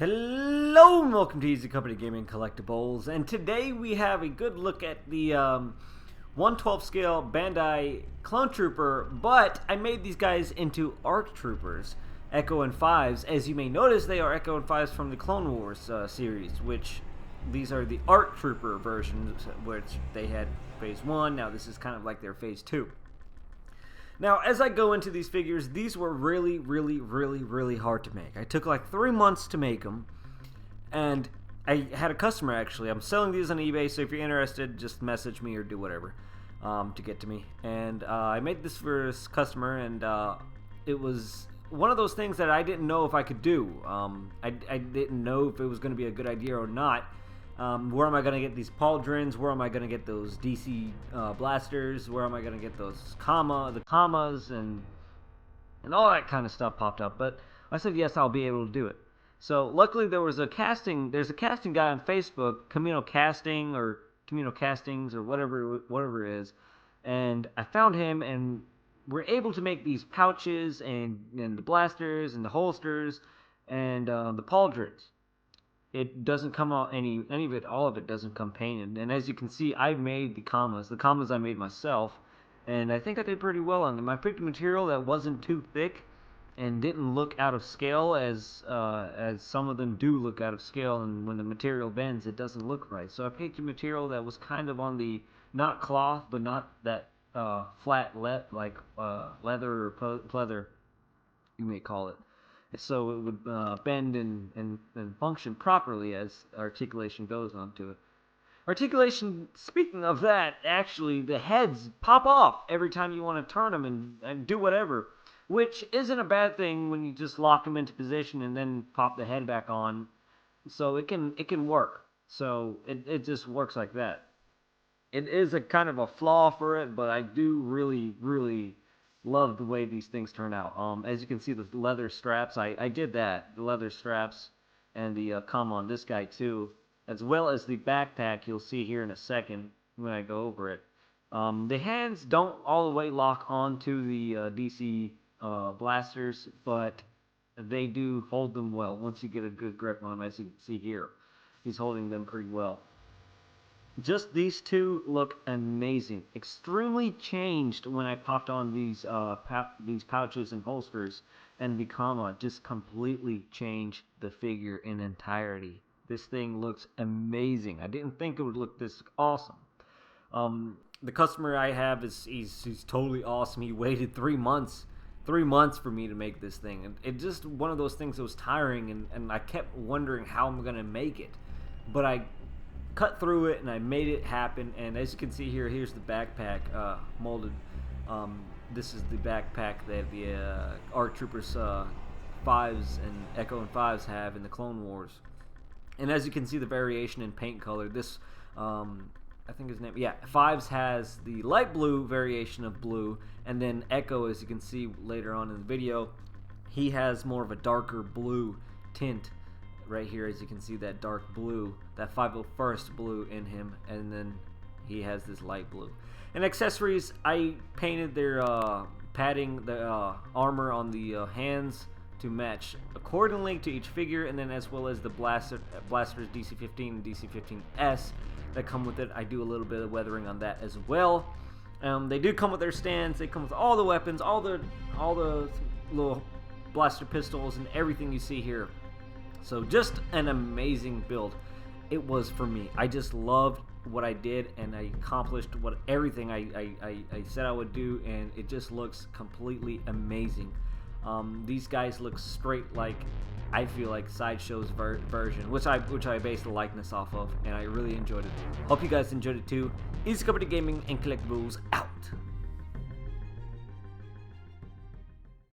Hello and welcome to Easy Company Gaming Collectibles, and today we have a good look at the 1/12 scale Bandai Clone Trooper, but I made these guys into ARC Troopers, Echo and Fives. As you may notice, they are Echo and Fives from the Clone Wars series, which these are the ARC Trooper versions, which they had Phase 1, now this is kind of like their Phase 2. Now, as I go into these figures, these were really hard to make. I took like 3 months to make them, and I had a customer actually. I'm selling these on eBay, so if you're interested, just message me or do whatever to get to me. And I made this for this customer, and it was one of those things that I didn't know if I could do. I didn't know if it was going to be a good idea or not. Where am I going to get these pauldrons? Where am I going to get those DC blasters? Where am I going to get those commas and all that kind of stuff popped up. But I said, yes, I'll be able to do it. So luckily there's a casting guy on Facebook, Camino Casting or Camino Castings or whatever it is. And I found him, and we're able to make these pouches and the blasters and the holsters and the pauldrons. It doesn't come out all of it doesn't come painted. And as you can see, I made the commas. The commas I made myself, and I think I did pretty well on them. I picked a material that wasn't too thick and didn't look out of scale, as some of them do look out of scale, and when the material bends, it doesn't look right. So I picked a material that was kind of on the, not cloth, but not that flat leather or pleather, you may call it. So it would bend and function properly as articulation goes onto it. Articulation, speaking of that, actually, the heads pop off every time you want to turn them and do whatever, which isn't a bad thing when you just lock them into position and then pop the head back on. So it can work. So it just works like that. It is a kind of a flaw for it, but I do really love the way these things turn out. As you can see, the leather straps, I did that. The leather straps and the comma on this guy too, as well as the backpack you'll see here in a second when I go over it. The hands don't all the way lock onto the DC blasters, but they do hold them well once you get a good grip on them, as you can see here. He's holding them pretty well. Just these two look amazing. Extremely changed when I popped on these pouches and holsters, and the comma just completely changed the figure in entirety. This thing looks amazing. I didn't think it would look this awesome. The customer I have he's totally awesome. He waited 3 months. 3 months for me to make this thing, and it just one of those things that was tiring, and I kept wondering how I'm gonna make it, but I cut through it and I made it happen. And as you can see here, here's the backpack molded. This is the backpack that the ARC Troopers 5s and Echo and 5s have in the Clone Wars. And as you can see, the variation in paint color, this I think his name, 5s has the light blue variation of blue, and then Echo, as you can see later on in the video, he has more of a darker blue tint. Right here, as you can see, that dark blue, that 501st blue in him, and then he has this light blue. And accessories, I painted their padding, the armor on the hands to match accordingly to each figure, and then as well as the blasters DC-15 and DC-15S that come with it. I do a little bit of weathering on that as well. They do come with their stands. They come with all the weapons, all the little blaster pistols, and everything you see here. So just an amazing build. It was for me. I just loved what I did, and I accomplished everything I said I would do, and it just looks completely amazing. These guys look straight like, I feel like, Sideshow's version, which I based the likeness off of, and I really enjoyed it. Hope you guys enjoyed it too. Easy Company Gaming and Collectibles out.